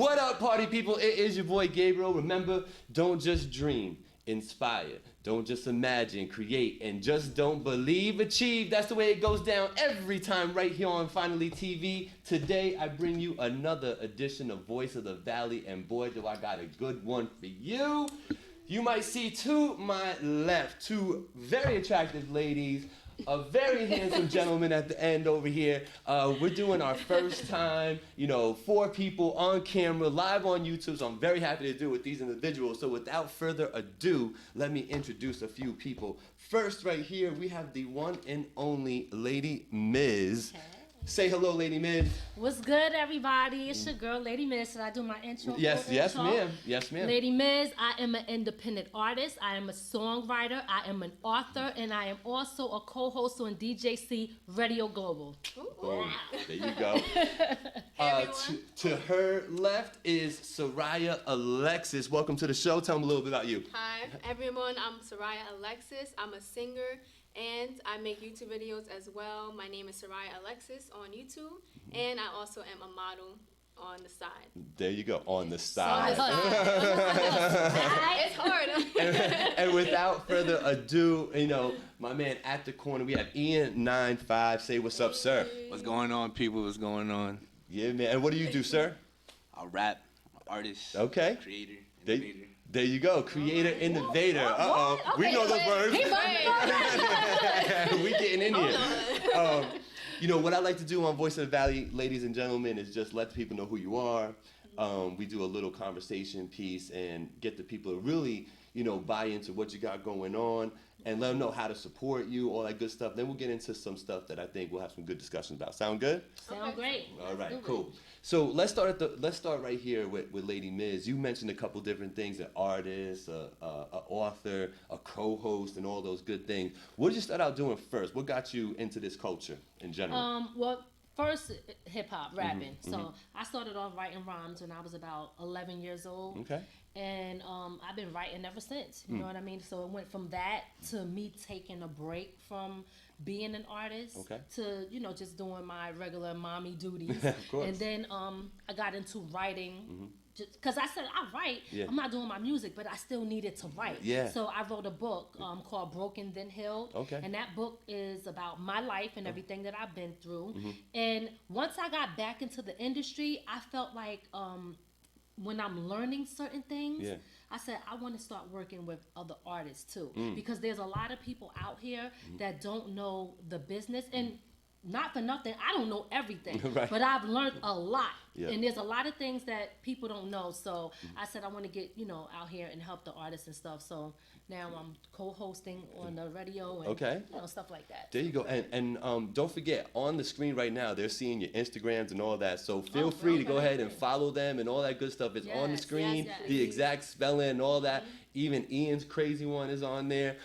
What up, party people? It is your boy Gabriel. Remember, don't just dream, inspire. Don't just imagine, create, and just don't believe, achieve. That's the way it goes down every time right here on Finally TV. Today, I bring you another edition of Voice of the Valley, and boy, do I got a good one for you. You might see to my left two very attractive ladies, a very handsome gentleman at the end over here. We're doing our first time, 4 people on camera, live on YouTube, so I'm very happy to do it with these individuals. So without further ado, let me introduce a few people. First, right here, we have the one and only Lady Miz. Hey. Say hello, Lady Miz. What's good, everybody? It's your girl, Lady Miz. Should I do my intro? Yes, ma'am. Yes, ma'am. Lady Miz, I am an independent artist. I am a songwriter. I am an author, and I am also a co-host on DJC Radio Global. Boom. There you go. To her left is SERIAH Alexus. Welcome to the show. Tell them a little bit about you. Hi, everyone. I'm SERIAH Alexus. I'm a singer, and I make YouTube videos as well. My name is SERIAH Alexus on YouTube, and I also am a model on the side. There you go, on the side. It's hard. and without further ado, my man at the corner, we have IAN95. Say what's up, sir. What's going on, people? What's going on? Yeah, man. And what do you do, sir? I rap, artist, okay, creator, innovator. There you go, creator, innovator. Uh-oh, okay, we know those words. We getting in here. What I like to do on Voice of the Valley, ladies and gentlemen, is just let the people know who you are. We do a little conversation piece and get the people to really, buy into what you got going on and let them know how to support you, all that good stuff. Then we'll get into some stuff that I think we'll have some good discussions about. Sound good? Sound great. All right, cool. So let's start right here with Lady Miz. You mentioned a couple different things: an artist, an author, a co-host, and all those good things. What did you start out doing first? What got you into this culture in general? Well, first hip hop, rapping. So I started off writing rhymes when I was about 11 years old. Okay. And I've been writing ever since. You know what I mean? So it went from that to me taking a break from being an artist to, just doing my regular mommy duties. Of course. And then I got into writing. Because I said, I write, I'm not doing my music, but I still needed to write. Yeah. So I wrote a book called Broken Then Healed. Okay. And that book is about my life and everything that I've been through. And once I got back into the industry, I felt like when I'm learning certain things, I said, I want to start working with other artists too. Because there's a lot of people out here that don't know the business. And not for nothing, I don't know everything, right. but I've learned a lot. Yeah. And there's a lot of things that people don't know. So I said I want to get, out here and help the artists and stuff. So now I'm co-hosting on the radio and stuff like that. There you go. And don't forget, on the screen right now, they're seeing your Instagrams and all that. So feel free to go ahead and follow them and all that good stuff. It's on the screen, the exact spelling and all that. Even Ian's crazy one is on there.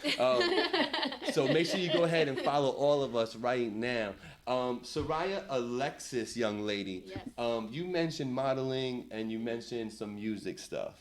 So make sure you go ahead and follow all of us right now. SERIAH Alexus, young lady. Yes. You mentioned modeling and you mentioned some music stuff.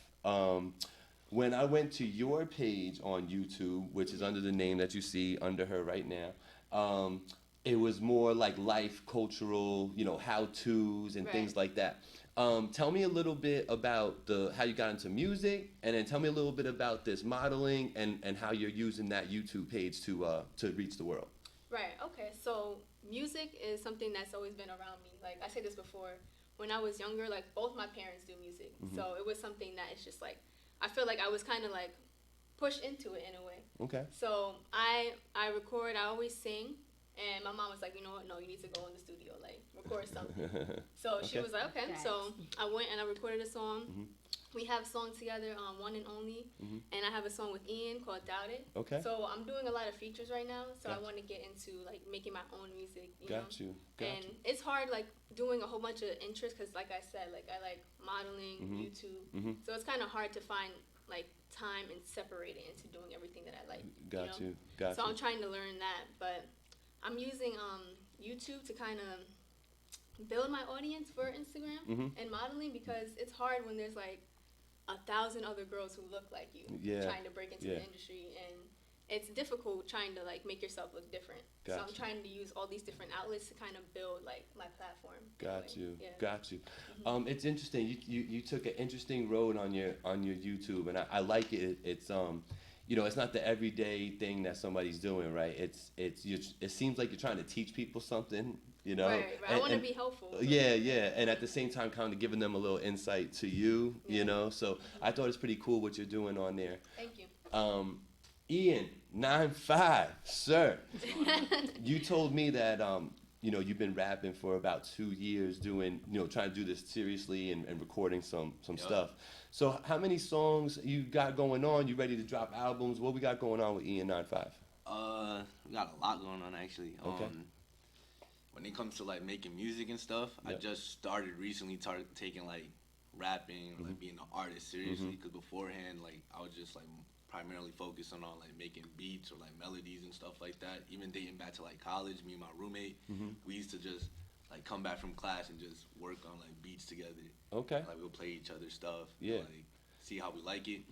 When I went to your page on YouTube, which is under the name that you see under her right now, it was more like life, cultural, how-tos and things like that. Tell me a little bit about how you got into music, and then tell me a little bit about this modeling and how you're using that YouTube page to reach the world. Right, okay. So music is something that's always been around me. Like I said this before, when I was younger, like both my parents do music. So it was something that it's just like, I feel like I was kind of like pushed into it in a way. Okay. So I record, I always sing. And my mom was like, you know what, no, you need to go in the studio, like, record something. So she was like, okay. So I went and I recorded a song. We have a song together, One and Only. And I have a song with Ian called Doubt It. Okay. So I'm doing a lot of features right now. So I want to get into, like, making my own music, you know? And it's hard, like, doing a whole bunch of interests because, like I said, like, I like modeling, YouTube. So it's kind of hard to find, like, time and separate it into doing everything that I like. Got you. So I'm trying to learn that, but I'm using YouTube to kind of build my audience for Instagram and modeling because it's hard when there's like 1,000 other girls who look like you trying to break into the industry, and it's difficult trying to like make yourself look different. Gotcha. So I'm trying to use all these different outlets to kind of build like my platform. Got you. Yeah. Got you. It's interesting. You took an interesting road on your YouTube, and I like it. It's you know, it's not the everyday thing that somebody's doing, right? It seems like you're trying to teach people something, you know. Right. I want to be helpful. Yeah, and at the same time, kind of giving them a little insight to you, you know. So I thought it's pretty cool what you're doing on there. Thank you. IAN95, sir. You told me that you know, you've been rapping for about 2 years, doing, you know, trying to do this seriously and recording some stuff. So how many songs you got going on? You ready to drop albums? What we got going on with IAN95? We got a lot going on actually. Okay. When it comes to like making music and stuff, I just started recently taking like rapping, like being an artist seriously. Because beforehand, like I was just like primarily focusing on like making beats or like melodies and stuff like that. Even dating back to like college, me and my roommate, we used to just like come back from class and just work on like beats together. Okay. Like we'll play each other's stuff. Yeah. Like see how we like it.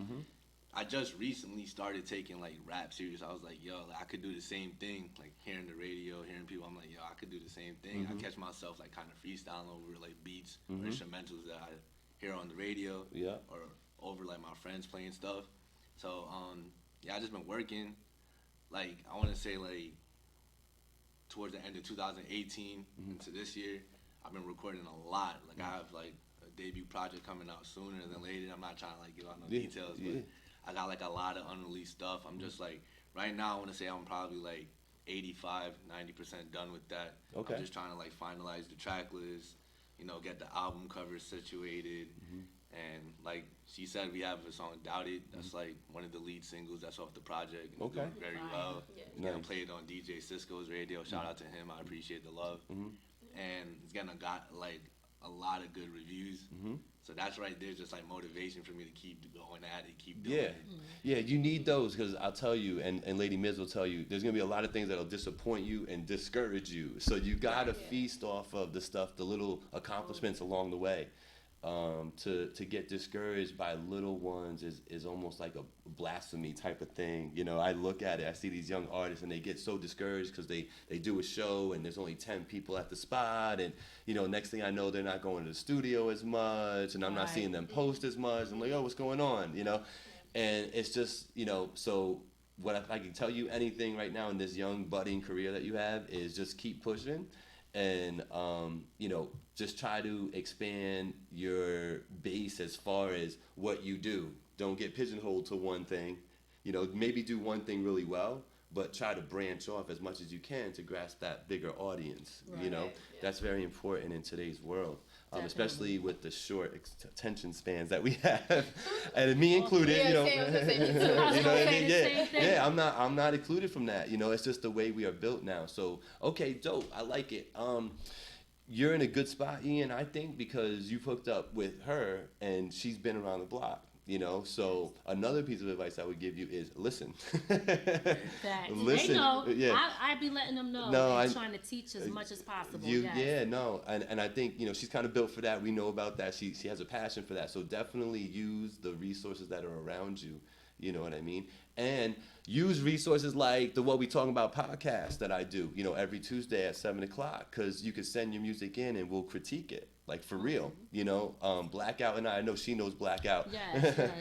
I just recently started taking like rap serious. I was like, yo, like, I could do the same thing. Like hearing the radio, hearing people, I'm like, yo, I could do the same thing. I catch myself like kind of freestyling over like beats or instrumentals that I hear on the radio. Yeah. Or over like my friends playing stuff. So yeah, I just been working. Like I want to say like towards the end of 2018 into this year, I've been recording a lot. Like I have like a debut project coming out sooner than later. I'm not trying to like give out no details, but I got like a lot of unreleased stuff. I'm just like, right now I want to say I'm probably like 85, 90% done with that. Okay. I'm just trying to like finalize the track list, you know, get the album cover situated. And like she said, we have a song Doubted. That's like one of the lead singles that's off the project. And it's doing very well. It's getting played on DJ Cisco's radio. Shout out to him. I appreciate the love. And it's getting like a lot of good reviews. So that's right there, just like motivation for me to keep going at it, keep doing it. Yeah, you need those, because I'll tell you, and Lady Miz will tell you, there's gonna be a lot of things that'll disappoint you and discourage you. So you gotta feast off of the stuff, the little accomplishments along the way. To get discouraged by little ones is almost like a blasphemy type of thing. You know, I look at it, I see these young artists and they get so discouraged because they do a show and there's only 10 people at the spot, and you know, next thing I know, they're not going to the studio as much, and I'm not seeing them post as much. I'm like, oh, what's going on? You know, and it's just, you know, so what if I can tell you anything right now in this young budding career that you have is just keep pushing. And, you know, just try to expand your base as far as what you do. Don't get pigeonholed to one thing. You know, maybe do one thing really well, but try to branch off as much as you can to grasp that bigger audience. You know, that's very important in today's world, especially with the short attention spans that we have, and me included. You know, yeah, I'm not included from that. You know, it's just the way we are built now. So, okay, dope. I like it. You're in a good spot, Ian, I think, because you've hooked up with her and she's been around the block. You know, so another piece of advice I would give you is listen. Listen. They know. I be letting them know. No, I'm trying to teach as much as possible. Yeah, no, and I think, you know, she's kind of built for that. We know about that. She has a passion for that. So definitely use the resources that are around you. You know what I mean? And use resources like the What We Talking About podcast that I do, you know, every Tuesday at 7 o'clock, because you can send your music in and we'll critique it. Like, for real, you know. Blackout and I know she knows Blackout. Yes.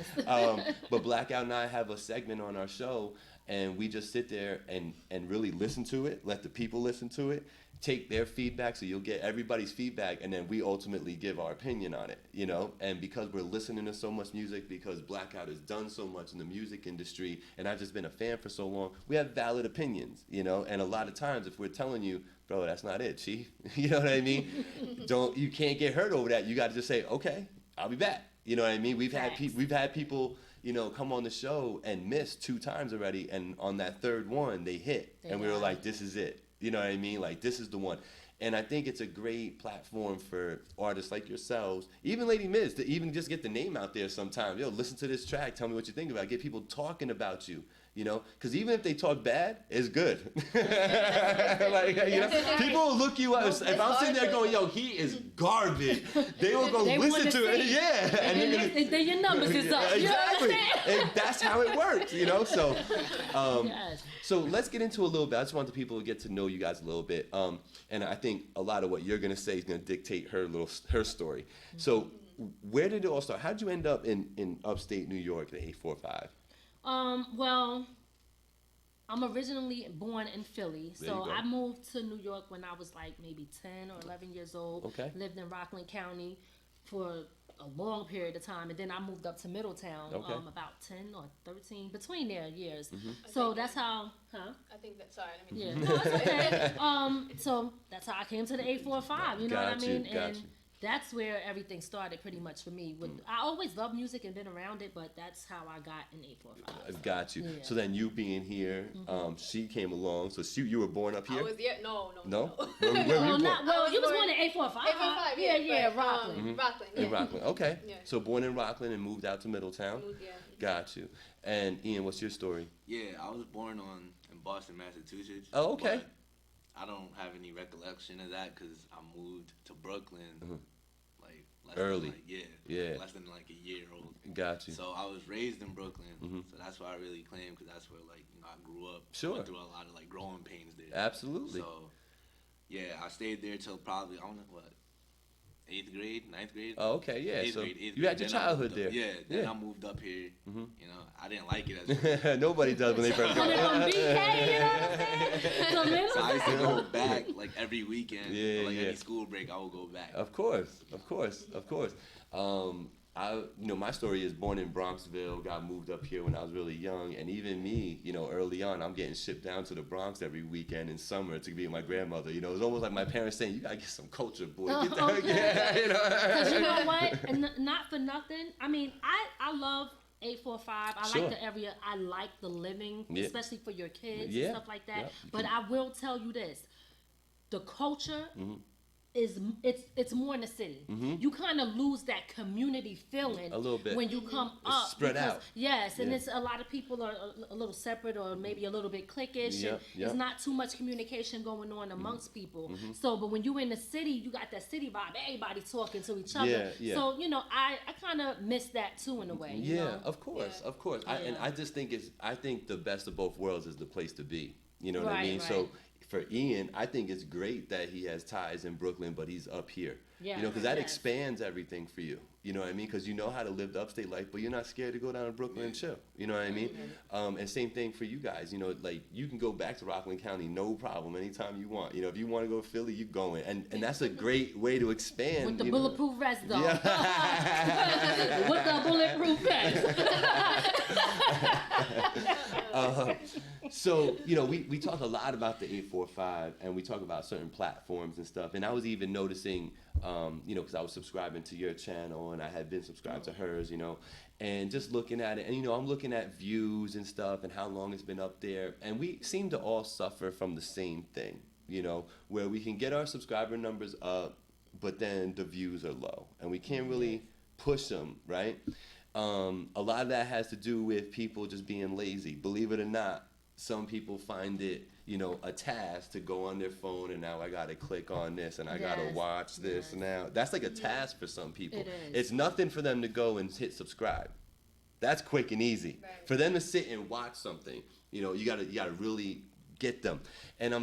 But Blackout and I have a segment on our show, and we just sit there and really listen to it, let the people listen to it, take their feedback, so you'll get everybody's feedback, and then we ultimately give our opinion on it, you know. And because we're listening to so much music, because Blackout has done so much in the music industry, and I've just been a fan for so long, we have valid opinions, you know. And a lot of times, if we're telling you, bro, that's not it, chief, you know what I mean? You can't get hurt over that. You got to just say, okay, I'll be back. You know what I mean? We've had people, you know, come on the show and miss 2 times already, and on that third one, they hit, and we were like, this is it. You know what I mean? Like, this is the one. And I think it's a great platform for artists like yourselves, even Lady Miz, to even just get the name out there sometimes. Yo, listen to this track. Tell me what you think about it. Get people talking about you. You know, because even if they talk bad, it's good. Like, you know, people will look you up. If I'm sitting there going, yo, he is garbage, they will go listen to it. Yeah. And then your numbers is up. Exactly. And that's how it works, you know? So, so let's get into a little bit. I just want the people to get to know you guys a little bit. And I think a lot of what you're going to say is going to dictate her story. So where did it all start? How did you end up in upstate New York, the 845? Well, I'm originally born in Philly, so I moved to New York when I was like maybe 10 or 11 years old. Okay. Lived in Rockland County for a long period of time, and then I moved up to Middletown about 10 or 13, between their years. So that's how, I think that, sorry, I yeah, no, it's okay. So that's how I came to the 845, you know what I mean? And that's where everything started pretty much for me. I always loved music and been around it, but that's how I got in 845. Got you. Yeah. So then you being here, she came along. So you were born up here? I was, no. Where were you born? Well, you was born in 845. 845, yeah, Rockland. Rockland, In Rockland, okay. Yeah. So born in Rockland and moved out to Middletown? Yeah. Got you. And Ian, what's your story? Yeah, I was born in Boston, Massachusetts. Oh, okay. I don't have any recollection of that because I moved to Brooklyn like early. Less than like a year old. Got you. So I was raised in Brooklyn, so that's why I really claim, because that's where like I grew up. Sure. Went through a lot of like growing pains there. Absolutely. So yeah, I stayed there till probably 8th grade, 9th grade. Oh, okay, yeah. Eighth So grade, you had your childhood there. Yeah, then I moved up here. You know, I didn't like it as much. Nobody does when they first Coming go. from BK, you know what I'm saying? So I used to go back like every weekend. Yeah, Like yeah. any school break, I would go back. Of course. My story is born in Bronxville, got moved up here when I was really young, and even me, early on, I'm getting shipped down to the Bronx every weekend in summer to be with my grandmother. It was almost like my parents saying, "You gotta get some culture, boy." Get down, Because you know what? And not for nothing. I mean, I love 845. I like the area. I like the living, especially for your kids and stuff like that. Yeah. But I will tell you this: the culture. It's more in the city. You kind of lose that community feeling a little bit when you come it's up. spread out. Yes, and it's a lot of people are a little separate or maybe a little bit cliquish. And there's not too much communication going on amongst people. So, but when you're in the city, you got that city vibe. Everybody talking to each other. So I kind of miss that too in a way. You know? Of course. And I just think I think the best of both worlds is the place to be. You know what I mean? Right. So for Ian, I think it's great that he has ties in Brooklyn, but he's up here. Yeah, Because that expands everything for you. You know what I mean? Because you know how to live the upstate life, but you're not scared to go down to Brooklyn and chill. You know what I mean? And same thing for you guys. Like you can go back to Rockland County, no problem, anytime you want. If you want to go to Philly, you going. And that's a great way to expand. With the bulletproof vest, though. Yeah. With the bulletproof vest. So, we talk a lot about the 845, and we talk about certain platforms and stuff. And I was even noticing, because I was subscribing to your channel, and I had been subscribed to hers, and just looking at it. And, I'm looking at views and stuff and how long it's been up there. And we seem to all suffer from the same thing, where we can get our subscriber numbers up, but then the views are low. And we can't really push them, right? A lot of that has to do with people just being lazy. Believe it or not, some people find it, a task to go on their phone, and now I got to click on this and I got to watch this now. That's like a task for some people. It is. It's nothing for them to go and hit subscribe. That's quick and easy. Right. For them to sit and watch something, you got to really get them. And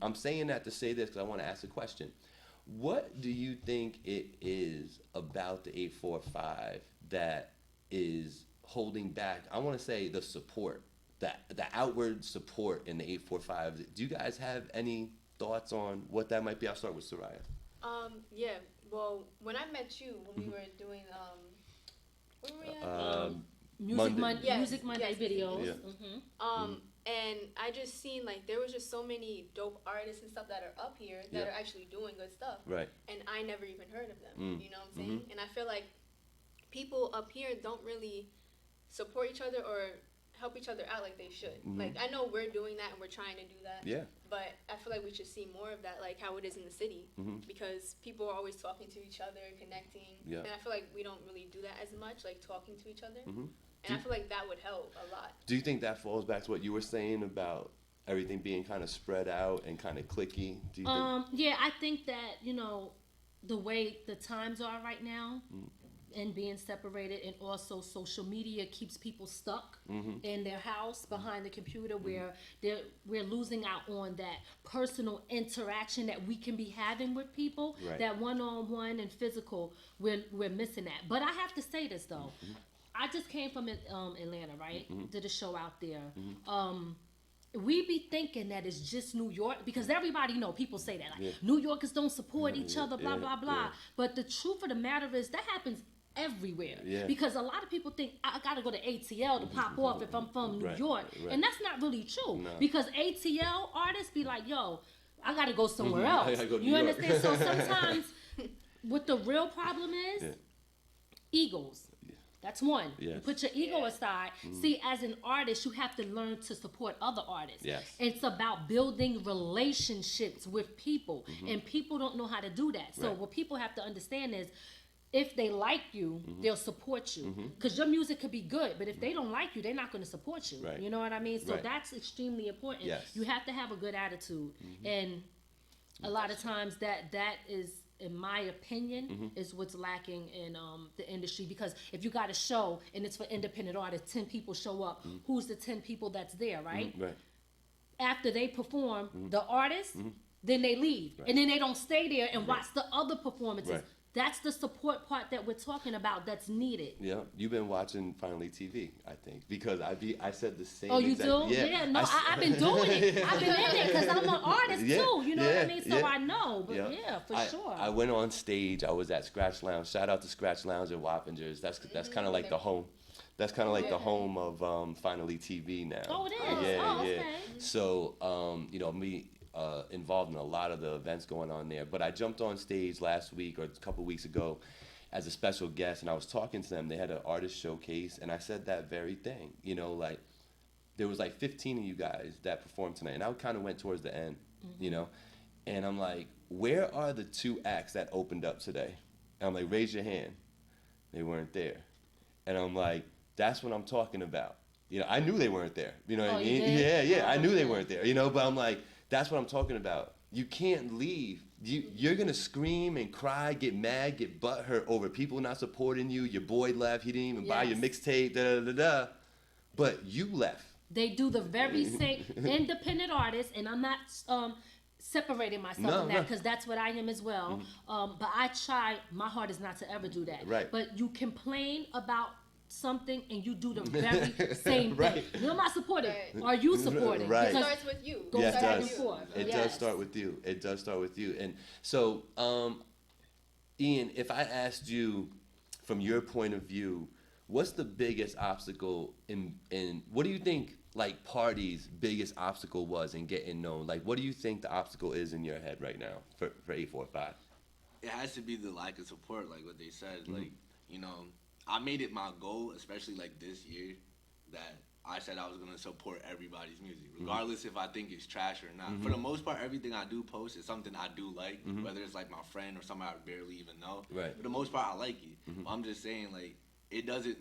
I'm saying that to say this because I want to ask a question. What do you think it is about the 845 that is holding back? I want to say the support. The outward support in the 845. Do you guys have any thoughts on what that might be? I'll start with Soraya. Yeah. Well, when I met you, when we were doing what were we at? Music Monday videos. Yeah. And I just seen like there was just so many dope artists and stuff that are up here that are actually doing good stuff. Right. And I never even heard of them. You know what I'm saying? And I feel like people up here don't really support each other or help each other out like they should. Like I know we're doing that and we're trying to do that. Yeah. But I feel like we should see more of that, like how it is in the city, because people are always talking to each other, connecting. Yeah. And I feel like we don't really do that as much, like talking to each other. And I feel like that would help a lot. Do you think that falls back to what you were saying about everything being kind of spread out and kind of cliquey? Do you think? Yeah, I think that, the way the times are right now, and being separated, and also social media keeps people stuck in their house behind the computer, where we're losing out on that personal interaction that we can be having with people, that one-on-one and physical, we're missing that. But I have to say this though, I just came from Atlanta, right? Did a show out there. We be thinking that it's just New York, because everybody know, people say that, like, New Yorkers don't support each other, blah, blah, blah. But the truth of the matter is that happens everywhere. Because a lot of people think I gotta go to ATL to pop off if I'm from New York. And that's not really true. Because ATL artists be like, yo, I gotta go somewhere else. You understand? So sometimes what the real problem is, egos. That's one. You put your ego aside. See, as an artist, you have to learn to support other artists. It's about building relationships with people, and people don't know how to do that. So what people have to understand is, if they like you, they'll support you. Because your music could be good, but if they don't like you, they're not going to support you. You know what I mean? So that's extremely important. You have to have a good attitude. And a lot of times that is, in my opinion, is what's lacking in the industry. Because if you got a show and it's for independent artists, 10 people show up, who's the 10 people that's there, right? After they perform, the artist, then they leave. And then they don't stay there and watch the other performances. That's the support part that we're talking about that's needed. Yeah, you've been watching Finally TV, I think, because I said the same. Oh, you do? Yeah, no, I've been doing it. I've been in it because I'm an artist too. You know what I mean? So I know, but for sure. I went on stage. I was at Scratch Lounge. Shout out to Scratch Lounge at Wappingers. That's kind of like the home. That's kind of like the home of Finally TV now. Oh, it is. Okay. So me. Involved in a lot of the events going on there. But I jumped on stage last week or a couple weeks ago as a special guest, and I was talking to them. They had an artist showcase, and I said that very thing. Like, there was like 15 of you guys that performed tonight, and I kind of went towards the end, and I'm like, where are the 2 acts that opened up today? And I'm like, raise your hand. They weren't there. And I'm like, that's what I'm talking about. I knew they weren't there. You know what I mean? Yeah, I knew they weren't there, but I'm like, that's what I'm talking about. You can't leave. You're going to scream and cry, get mad, get butthurt over people not supporting you. Your boy left. He didn't even buy your mixtape, da-da-da-da. But you left. They do the very same independent artists, and I'm not separating myself from that, because that's what I am as well. But I try my hardest not to ever do that. But you complain about something and you do the very same thing. You're not supporting. Are you supporting? It starts with you. Go back and forth. It does start with you. It does start with you. And so, Ian, if I asked you, from your point of view, what's the biggest obstacle in what do you think, like, Party's biggest obstacle was in getting known? Like, what do you think the obstacle is in your head right now for 845? It has to be the lack of support, like what they said. Like, I made it my goal, especially like this year, that I said I was going to support everybody's music, regardless if I think it's trash or not. For the most part, everything I do post is something I do like, whether it's like my friend or somebody I barely even know. For the most part, I like it. But I'm just saying, like, it doesn't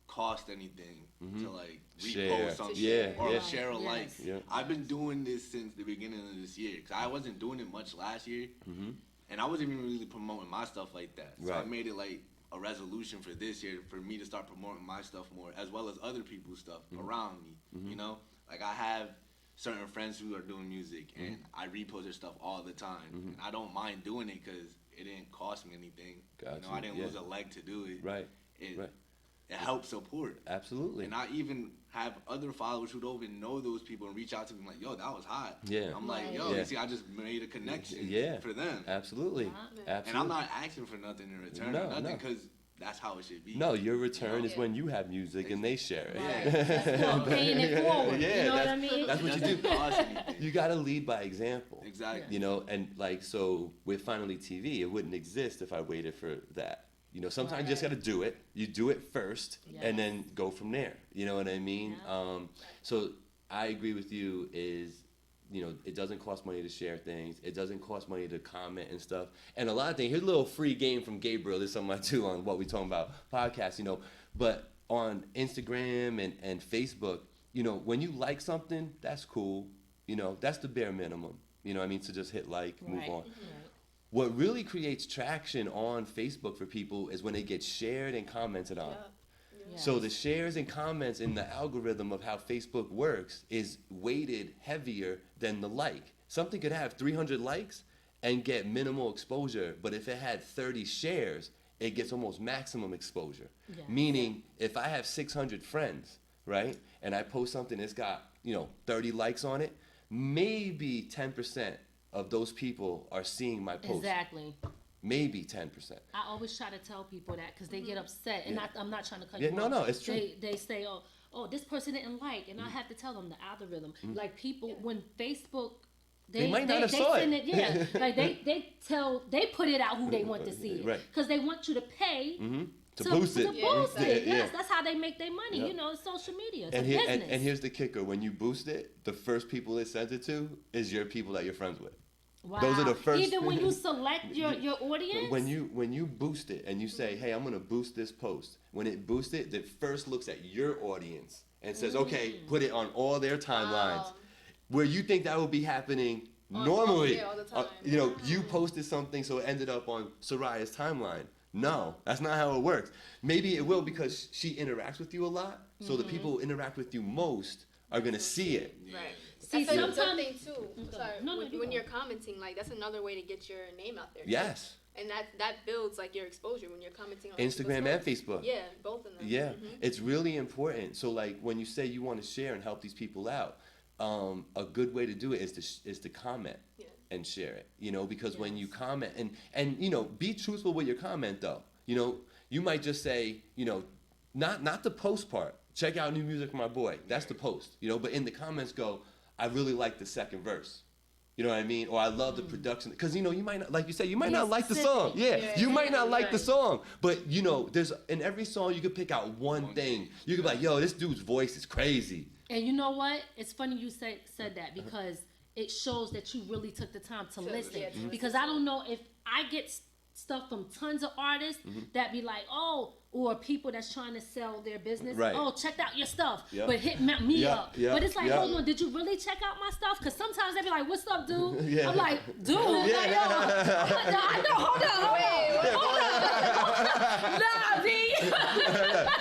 cost anything to like repost something or share a like. I've been doing this since the beginning of this year, because I wasn't doing it much last year, and I wasn't even really promoting my stuff like that. So I made it like a resolution for this year for me to start promoting my stuff more, as well as other people's stuff around me. Like, I have certain friends who are doing music, and I repost their stuff all the time. And I don't mind doing it because it didn't cost me anything. I didn't lose a leg to do it. It helps support. Absolutely. And I even have other followers who don't even know those people and reach out to me like, yo, that was hot. I'm like, yo, you see, I just made a connection for them. Absolutely. And I'm not asking for nothing in return or nothing, because that's how it should be. No, your return is when you have music and they share it. That's called paying it forward. You know what I mean? That's what you do. You got to lead by example. Exactly. And like, so with Finally TV, it wouldn't exist if I waited for that. Sometimes you just got to do it. You do it first and then go from there. You know what I mean? So I agree with you it doesn't cost money to share things. It doesn't cost money to comment and stuff. And a lot of things. Here's a little free game from Gabriel. This is something I do on What We Talking About podcast, But on Instagram and Facebook, you know, when you like something, that's cool. You know, that's the bare minimum. You know what I mean? To just hit like, move on. What really creates traction on Facebook for people is when it gets shared and commented on. So the shares and comments in the algorithm of how Facebook works is weighted heavier than the like. Something could have 300 likes and get minimal exposure, but if it had 30 shares, it gets almost maximum exposure. Meaning, if I have 600 friends, right, and I post something that's got, you know, 30 likes on it, maybe 10% of those people are seeing my post. Exactly. Maybe 10%. I always try to tell people that because they get upset, and I'm not trying to cut you off. No, it's true. They say, oh, this person didn't like, and I have to tell them the algorithm. Like people, when Facebook, they might not have saw it. Like they put it out who they want to see it, right? Because they want you to pay. To boost it. To boost it. Yes, that's how they make their money. You know, it's social media. It's a business. And here's the kicker: when you boost it, the first people it sends it to is your people that you're friends with. Wow. Those are the first. Even when you select your audience. When you boost it and you say, "Hey, I'm gonna boost this post," when it boosts it, it first looks at your audience and says, "Okay, put it on all their timelines." Where you think that would be happening normally, all the time. you know, you posted something so it ended up on Soraya's timeline. No, that's not how it works. Maybe it will because she interacts with you a lot, so the people who interact with you most are gonna see it. Right. See, that's another thing too. Sorry. No, when you're commenting, like that's another way to get your name out there. Yes. And that builds like your exposure when you're commenting on Instagram and Facebook. Yeah, both of them. Yeah, it's really important. So like when you say you want to share and help these people out, a good way to do it is to comment and share it. You know, because when you comment and you know, be truthful with your comment though. You know, you might just say, you know, not the post part. Check out new music from my boy. That's the post. You know, but in the comments go, I really like the second verse. You know what I mean? Or I love the production. Because, you know, you might not, like you say, you might not like the song. You might not like the song. But, you know, there's in every song you could pick out one thing. You could be like, yo, this dude's voice is crazy. And you know what? It's funny you said that because it shows that you really took the time to listen. Because I don't know if I get stuff from tons of artists that be like, oh, or people that's trying to sell their business. Right. Oh, check out your stuff, but hit me up. But it's like, hold on, did you really check out my stuff? Because sometimes they be like, what's up, dude? I'm like, dude, like, yo, I know, hold on. Nah, B.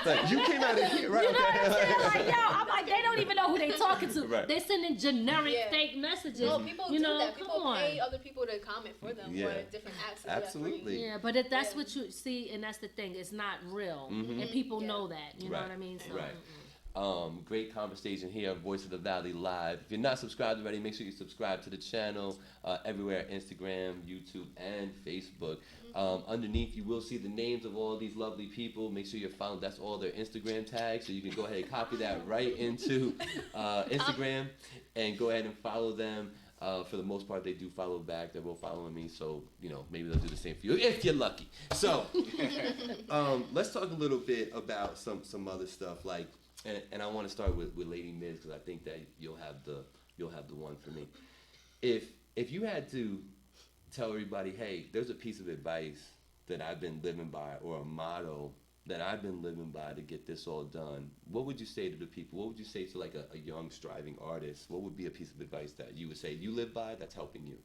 Like, you came out of here, right? You know what I'm saying? Like, yo, I'm like, they don't even know who they talking to. Right. They sending generic fake messages. No, people do that. Come People on. pay other people to comment for them for different apps. Absolutely. Yeah, but if that's what you see, and that's the thing, it's not real, and people know that. You know what I mean? So, great conversation here on Voice of the Valley Live. If you're not subscribed already, make sure you subscribe to the channel everywhere, Instagram, YouTube, and Facebook. Underneath, you will see the names of all these lovely people. Make sure you're following. That's all their Instagram tags, so you can go ahead and copy that right into Instagram and go ahead and follow them. For the most part, they do follow back. They're both following me, so you know maybe they'll do the same for you if you're lucky. So, let's talk a little bit about some other stuff. Like, and I want to start with Lady Miz because I think that you'll have the one for me. If you had to tell everybody, hey, there's a piece of advice that I've been living by, or a motto that I've been living by to get this all done, what would you say to the people? What would you say to like a young striving artist? What would be a piece of advice that you would say you live by that's helping you?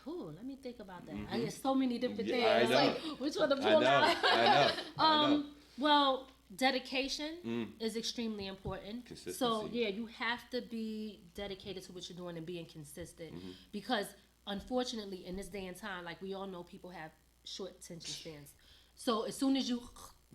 Ooh, let me think about that. I get so many different things. I know. Like, which one to pull out? I know. Well, dedication is extremely important. Consistency. So yeah, you have to be dedicated to what you're doing and being consistent. Because unfortunately, in this day and time, like we all know, people have short attention spans. So as soon as you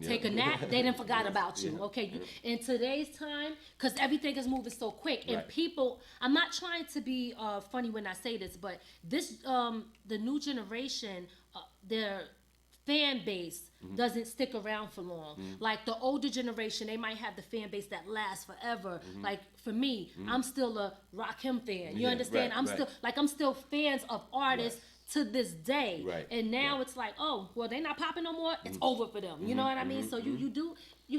take a nap, they done forgot about you. Okay, in today's time, because everything is moving so quick, and people, I'm not trying to be funny when I say this, but this the new generation, their fan base doesn't stick around for long. Like the older generation, they might have the fan base that lasts forever. Like for me, I'm still a Rakim fan. You understand? I'm still fans of artists to this day. And now it's like, oh, well, they're not popping no more. It's over for them. You know what I mean? So you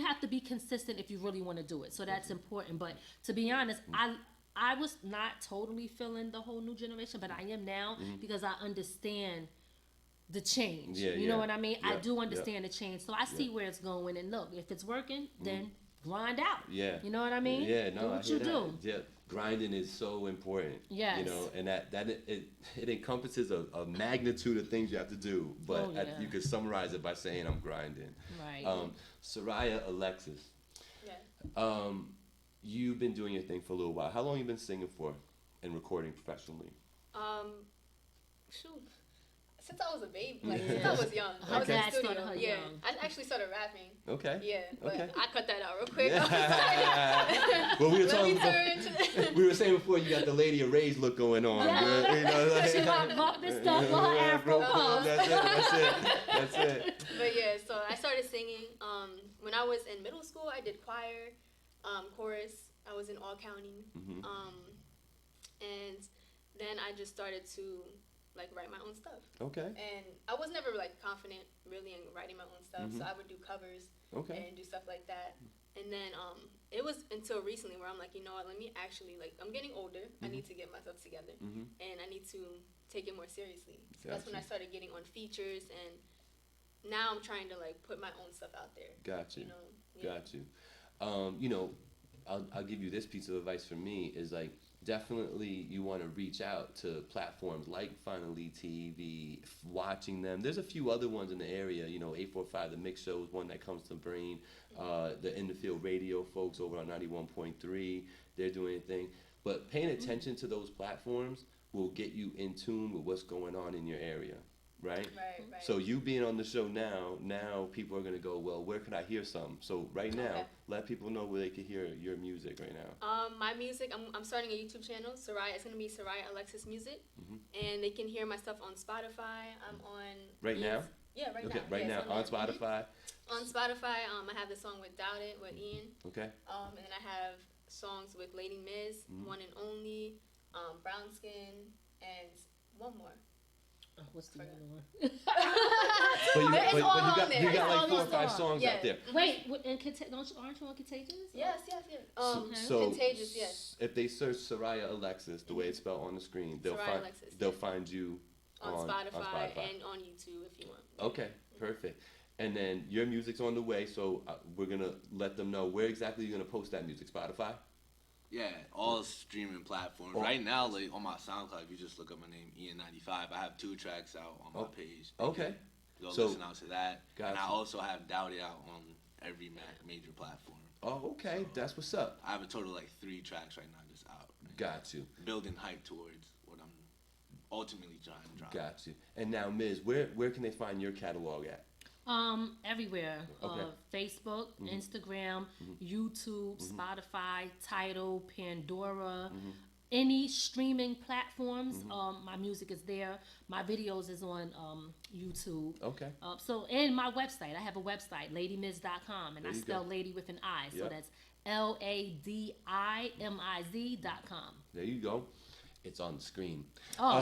have to be consistent if you really want to do it. So that's important. But to be honest, I was not totally feeling the whole new generation, but I am now because I understand the change. Yeah, you know what I mean? Yeah, I do understand the change. So I see where it's going, and look, if it's working, then grind out. Yeah. You know what I mean? Yeah, no, do what I hear you that. do. Yeah. Grinding is so important. Yes. You know, and it encompasses a magnitude of things you have to do, but you could summarize it by saying I'm grinding. Right. SERIAH ALEXUS. Yeah. You've been doing your thing for a little while. How long have you been singing for and recording professionally? Shoot. Since I was a baby, like since I was young, I was in the studio. I actually started rapping. Okay. Yeah, but I cut that out real quick. Well, we were talking. We were saying before you got the Lady of Ray's look going on. Yeah. You know, like, she got this stuff with her afro puff. That's it. But yeah, so I started singing. When I was in middle school, I did choir, chorus. I was in all county, and then I just started to like write my own stuff. Okay. And I was never like confident really in writing my own stuff, so I would do covers and do stuff like that. And then it was until recently where I'm like, you know what, let me actually like, I'm getting older, I need to get myself together, and I need to take it more seriously. So that's when I started getting on features, and now I'm trying to like put my own stuff out there. Got you. You know? Got you. You know, I'll give you this piece of advice from me is like, definitely you want to reach out to platforms like Finally TV, watching them. There's a few other ones in the area, you know, 845 The Mix Show is one that comes to brain. The In the Field Radio folks over on 91.3, they're doing a thing. But paying attention to those platforms will get you in tune with what's going on in your area, right? Right. So you being on the show now people are going to go, well, where can I hear some? So right now, let people know where they can hear your music right now. My music, I'm starting a YouTube channel, SERIAH. It's going to be SERIAH Alexus Music. And they can hear my stuff on Spotify. I'm on... Right now? Yeah, right now. Okay, right now, on Spotify? On Spotify, I have the song with Doubt It with Ian. Okay. And then I have songs with LADI MIZ, One and Only, Brown Skin, and one more. Oh, what's the other one? But you got like 4 or 5 songs out there. Wait, and aren't you on Contagious? Yes. So Contagious, yes. If they search SERIAH Alexus, the way it's spelled on the screen, they'll find you on Spotify and on YouTube if you want. Okay, perfect. And then your music's on the way, so we're gonna let them know where exactly you're gonna post that music. Spotify? Yeah, all streaming platforms. Right now, like on my SoundCloud, if you just look up my name, IAN95, I have 2 tracks out on my page. Okay. Go listen out to that. Gotcha. And I also have Doubt It out on every major platform. Oh, okay. So that's what's up. I have a total of like 3 tracks right now just out. Got you. Building hype towards what I'm ultimately trying to drop. Got you. And now, Miz, where can they find your catalog at? Everywhere. Facebook, Instagram, YouTube, Spotify, Tidal, Pandora, any streaming platforms. My music is there. My videos is on YouTube. Okay. And my website. I have a website, LADIMIZ.com, and I spell lady with an I. So that's LADIMIZ.com. There you go. It's on the screen. Oh.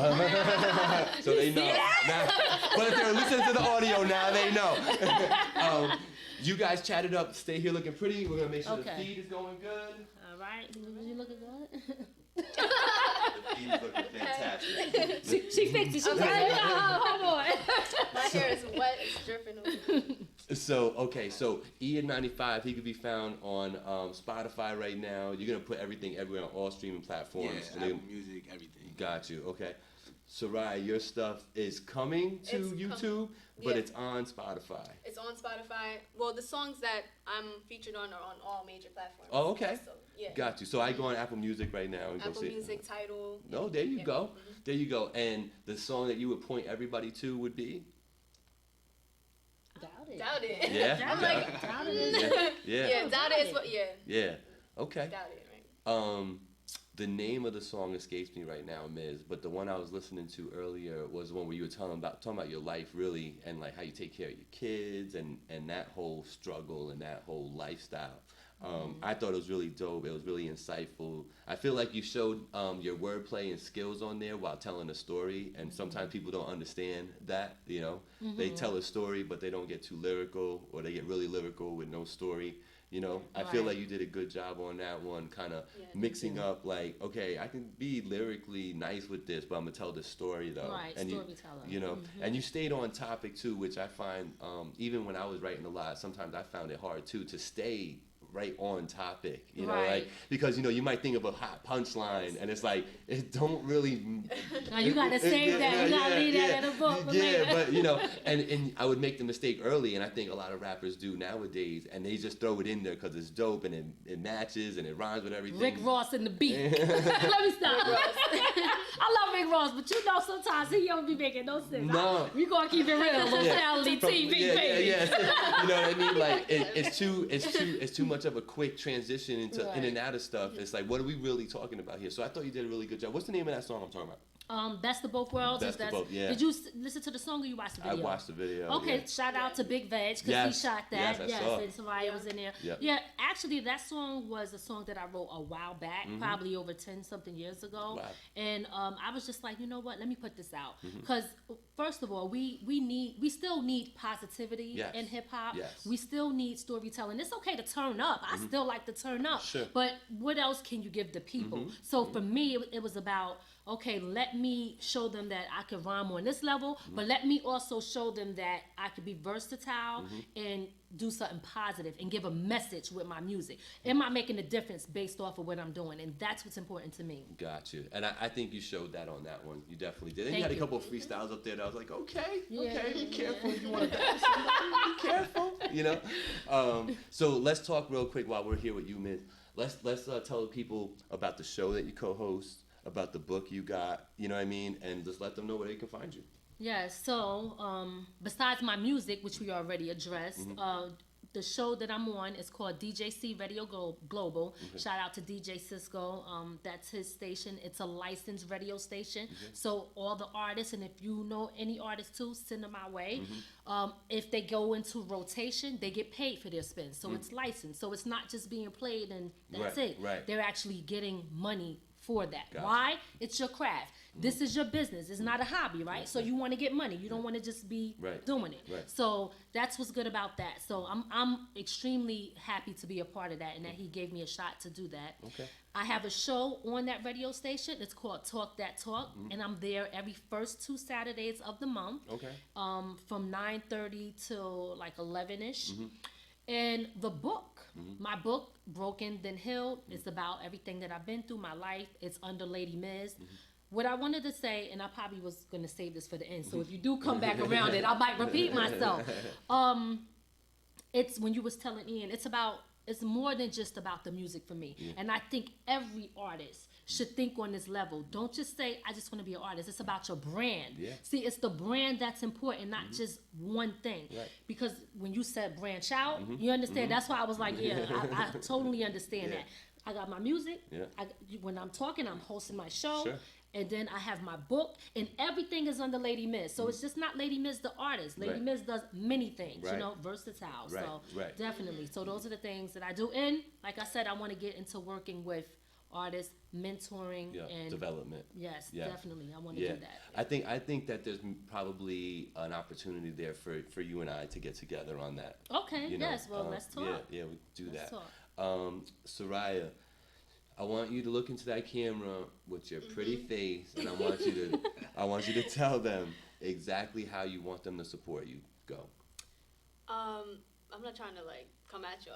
So they know. Now, but if they're listening to the audio now, they know. You guys chatted up. Stay here looking pretty. We're going to make sure the feed is going good. All right. You looking good? The feed is looking fantastic. She fixed it. She's like, oh boy. My hair is wet. It's dripping over. So IAN95, he could be found on Spotify right now. You're going to put everything everywhere on all streaming platforms. Yeah, Apple Music, everything. Got you. Okay. SERIAH, your stuff is coming to YouTube, but it's on Spotify. It's on Spotify. Well, the songs that I'm featured on are on all major platforms. Oh, okay. So, yeah. Got you. So I go on Apple Music right now and Apple go see Music, Tidal. No, there you go. There you go. And the song that you would point everybody to would be? Doubt It. Yeah. I'm like, Doubt It. Yeah. Doubt It is what. Yeah. Yeah. Okay. Doubt It. Right. The name of the song escapes me right now, Miz, but the one I was listening to earlier was the one where you were talking about your life really, and like how you take care of your kids and that whole struggle and that whole lifestyle. I thought it was really dope. It was really insightful. I feel like you showed your wordplay and skills on there while telling a story, and sometimes people don't understand that, you know. They tell a story, but they don't get too lyrical, or they get really lyrical with no story. You know, I feel like you did a good job on that one, kind of mixing up, like, okay, I can be lyrically nice with this, but I'm gonna tell the story though. Right, and storyteller. You know, and you stayed on topic too, which I find, even when I was writing a lot, sometimes I found it hard too to stay right on topic, you know, like, because, you know, you might think of a hot punchline and it's like, it don't really. Now you gotta save that, you gotta leave that in a book. But you know, and I would make the mistake early, and I think a lot of rappers do nowadays, and they just throw it in there because it's dope and it matches and it rhymes with everything. Rick Ross in the beat. Let me stop. I love Rick Ross, but you know sometimes he don't be making no sense. No. We gonna keep it real on reality TV, baby. You know what I mean? Like it's too much of a quick transition into in and out of stuff. It's like, what are we really talking about here? So I thought you did a really good job. What's the name of that song I'm talking about? Best of Both Worlds. Best of Both, yeah. Did you listen to the song or you watched the video? I watched the video. Okay, shout out to Big Veg because he shot that. Yes, I saw. And Soraya was in there. Yep. Yeah, actually that song was a song that I wrote a while back, probably over 10-something years ago. Wow. And I was just like, you know what? Let me put this out because first of all, we still need positivity in hip hop. Yes. We still need storytelling. It's okay to turn up. I still like to turn up. Sure. But what else can you give the people? So for me, it was about, okay, let me show them that I could rhyme on this level, but let me also show them that I could be versatile and do something positive and give a message with my music. Am I making a difference based off of what I'm doing? And that's what's important to me. Got you. And I think you showed that on that one. You definitely did. And Thank you had a you. couple of freestyles up there that I was like, okay, be careful if you want to battle somebody. Be careful, you know? So let's talk real quick while we're here with you, Miz. Let's tell the people about the show that you co-host, about the book you got, you know what I mean? And just let them know where they can find you. Yeah, so besides my music, which we already addressed, the show that I'm on is called DJC Radio Global. Shout out to DJ Cisco. That's his station. It's a licensed radio station. So all the artists, and if you know any artists too, send them my way. If they go into rotation, they get paid for their spin. So it's licensed. So it's not just being played and that's it. Right. They're actually getting money for that. Gotcha. Why? It's your craft. This is your business. It's not a hobby, right? So you want to get money. You don't want to just be doing it. Right. So that's what's good about that. So I'm extremely happy to be a part of that and that he gave me a shot to do that. Okay. I have a show on that radio station. It's called Talk That Talk, and I'm there every first 2 Saturdays of the month. Okay. From 9:30 till like 11ish. And the book, my book, Broken Then Healed, is about everything that I've been through, my life. It's under Lady Miz. What I wanted to say, and I probably was going to save this for the end, so if you do come back around it, I might repeat myself. It's when you was telling Ian, it's more than just about the music for me. And I think every artist should think on this level. Don't just say, I just want to be an artist. It's about your brand. See, it's the brand that's important, not just one thing. Because when you said branch out, you understand? That's why I was like, I totally understand that. I got my music. When I'm talking, I'm hosting my show. Sure. And then I have my book, and everything is under Lady Miz. So it's just not Lady Miz the artist. Lady Miz does many things, you know, versatile. So definitely. So those are the things that I do. And like I said, I want to get into working with artists, mentoring, and development. Yes, definitely. I want to do that. I think that there's probably an opportunity there for you and I to get together on that. Okay. You know? Yes. Well, let's talk. Yeah, we do let's that. Talk. Soraya, I want you to look into that camera with your pretty face, and I want you to tell them exactly how you want them to support you. Go. I'm not trying to like come at you.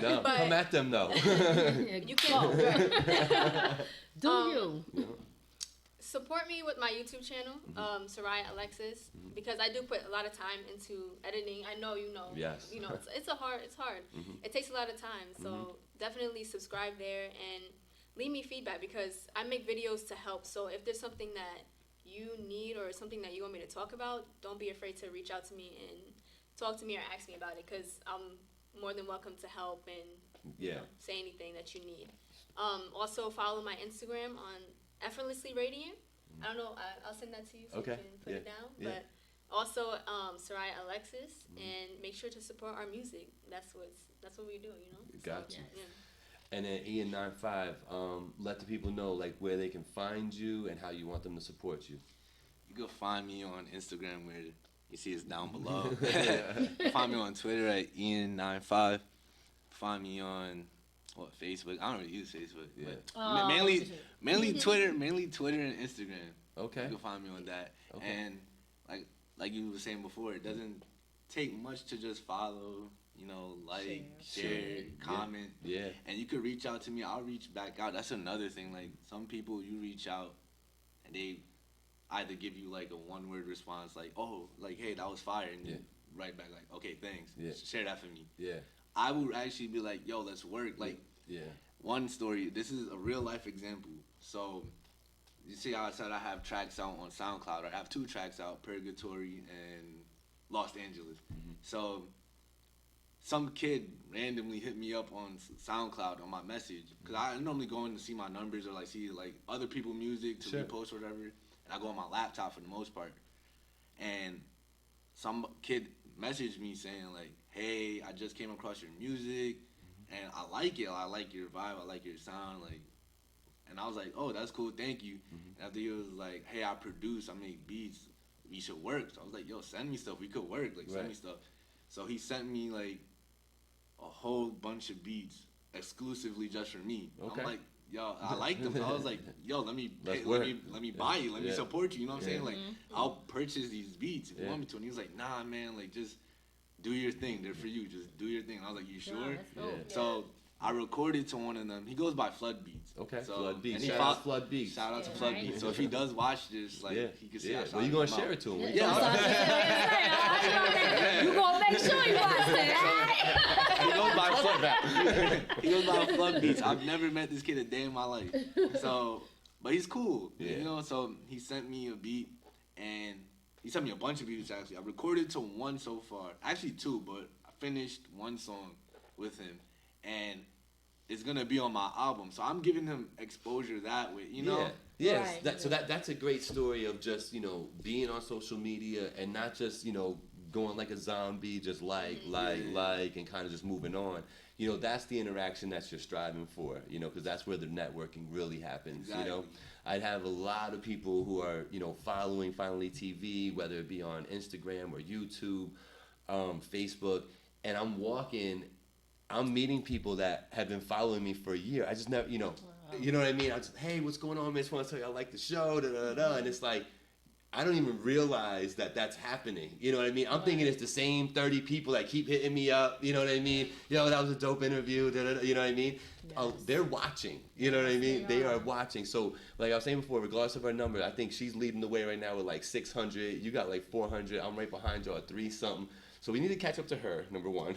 No, come at them though. You can do you support me with my YouTube channel, SERIAH Alexus, because I do put a lot of time into editing. I know you know. Yes. You know, it's hard. It takes a lot of time. So definitely subscribe there and leave me feedback because I make videos to help. So if there's something that you need or something that you want me to talk about, don't be afraid to reach out to me and talk to me or ask me about it because I'm more than welcome to help and you know, say anything that you need. Also follow my Instagram on Effortlessly Radiant. I don't know. I'll send that to you so you can put it down. But Also, SERIAH Alexus, and make sure to support our music. That's what we do, you know. Got you. Yeah. And then IAN95, let the people know like where they can find you and how you want them to support you. You can find me on Instagram, where you see it's down below. Find me on Twitter at IAN95. Find me on Facebook. I don't really use Facebook. Yeah. Mainly Twitter and Instagram. Okay. You can find me on that. Okay. And like you were saying before, it doesn't take much to just follow, like, share, comment. Yeah. And you could reach out to me. I'll reach back out. That's another thing. Like, some people, you reach out and they either give you like a one-word response, like, oh, like, hey, that was fire, and you write back like, okay, thanks. Yeah. Share that for me. Yeah. I would actually be like, yo, let's work. Like, one story. This is a real life example. So, you see how I said I have tracks out on SoundCloud. I have 2 tracks out, Purgatory and Los Angeles. So, some kid randomly hit me up on SoundCloud on my message, because I normally go in to see my numbers or like see like other people's music to repost or whatever, and I go on my laptop for the most part. And some kid messaged me saying like, hey, I just came across your music and I like it. I like your vibe. I like your sound. Like, and I was like, oh, that's cool. Thank you. And after he was like, hey, I produce, I make beats. We should work. So I was like, yo, send me stuff. We could work. Like, send me stuff. So he sent me like a whole bunch of beats exclusively just for me. Okay. I'm like, yo, I like them. I was like, yo, let me buy you. Let me support you. You know what I'm saying? Like, I'll purchase these beats if you want me to. And he was like, nah, man, like, just do your thing. They're for you. Just do your thing. And I was like, you sure? So I recorded to one of them. He goes by Flood Beats. Okay. So, Flood Beats. Shout out to Flood Beats. Shout out to Flood Beats. So if he does watch this, like, he can see I well, you going to share it to him. You going to make sure you watch it. He goes by Flood Beats. I've never met this kid a day in my life. So, but he's cool. You know, so he sent me a beat, and he sent me a bunch of beats, actually. I recorded to 1 so far. Actually 2, but I finished 1 song with him. And it's going to be on my album. So I'm giving him exposure that way, you know? Yes. Right. So that's a great story of just, being on social media and not just, going like a zombie, just like, and kind of just moving on. That's the interaction that you're striving for, because that's where the networking really happens, Exactly. I'd have a lot of people who are, following Finally TV, whether it be on Instagram or YouTube, Facebook, and I'm meeting people that have been following me for a year. I just never, you know what I mean? I just, hey, what's going on, man? I just want to tell you I like the show, and it's like, I don't even realize that that's happening. You know what I mean? I'm thinking it's the same 30 people that keep hitting me up. You know what I mean? Yo, that was a dope interview. You know what I mean? Yes. They're watching. You know what I mean? They are watching. So, like I was saying before, regardless of her number, I think she's leading the way right now with like 600. You got like 400. I'm right behind you at 3-something. So we need to catch up to her, number 1.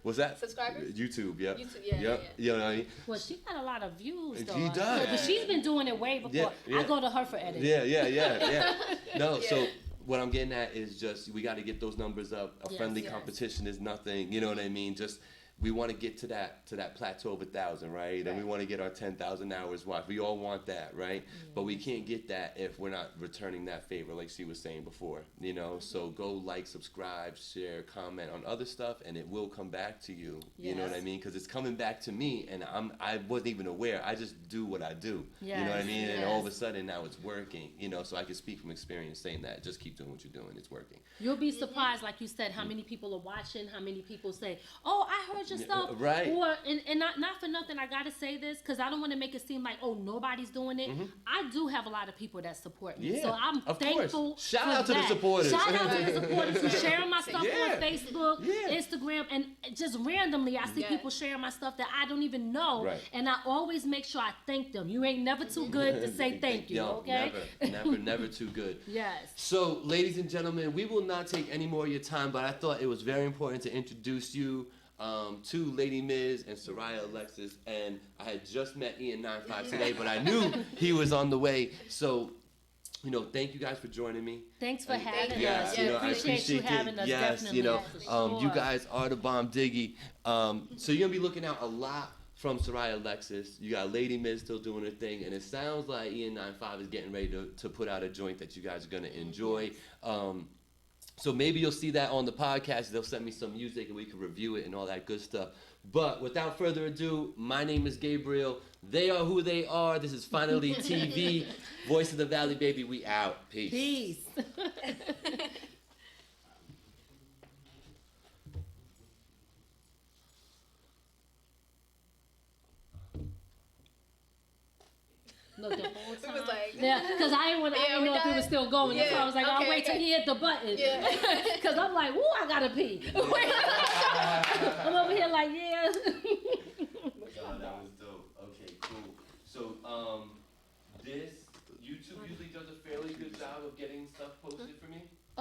What's that? Subscribers? YouTube, yeah. Yeah. You know what I mean? Well, she got a lot of views, though. She does. But she's been doing it way before. I go to her for editing. Yeah. No, so what I'm getting at is just, we got to get those numbers up. A friendly competition is nothing. You know what I mean? Just, we want to get to that plateau of 1,000, right? And we want to get our 10,000 hours watched. We all want that, right? But we can't get that if we're not returning that favor, like she was saying before, So go like, subscribe, share, comment on other stuff, and it will come back to you. You know what I mean? Because it's coming back to me, and I wasn't even aware. I just do what I do. You know what I mean? And all of a sudden now it's working. So I can speak from experience saying that. Just keep doing what you're doing. It's working. You'll be surprised, like you said, how many people are watching, how many people say, oh, I heard your stuff. Right. Or, and not for nothing, I gotta say this, because I don't want to make it seem like, oh, nobody's doing it. I do have a lot of people that support me. So I'm thankful. Shout out to the supporters. Shout out to the supporters who sharing my stuff on Facebook, Instagram, and just randomly I see people sharing my stuff that I don't even know. Right. And I always make sure I thank them. You ain't never too good to say thank you, okay? Never too good. Yes. So, ladies and gentlemen, we will not take any more of your time, but I thought it was very important to introduce you to LADI MIZ and SERIAH Alexus, and I had just met IAN95 today, but I knew he was on the way. So, thank you guys for joining me. Thanks for having us. Yes, I appreciate you having us. Yes, definitely. you guys are the bomb diggy. So you're gonna be looking out a lot from SERIAH ALEXUS. You got LADI MIZ still doing her thing, and it sounds like IAN95 is getting ready to put out a joint that you guys are gonna enjoy. So maybe you'll see that on the podcast. They'll send me some music and we can review it and all that good stuff. But without further ado, my name is Gabriel. They are who they are. This is Finally TV. Voice of the Valley, baby. We out. Peace. Peace. Look, the whole time. It was like, yeah, because I didn't know if it was still going. Yeah. So I was like, I'll wait till he hit the button. Yeah. Because I'm like, ooh, I gotta pee.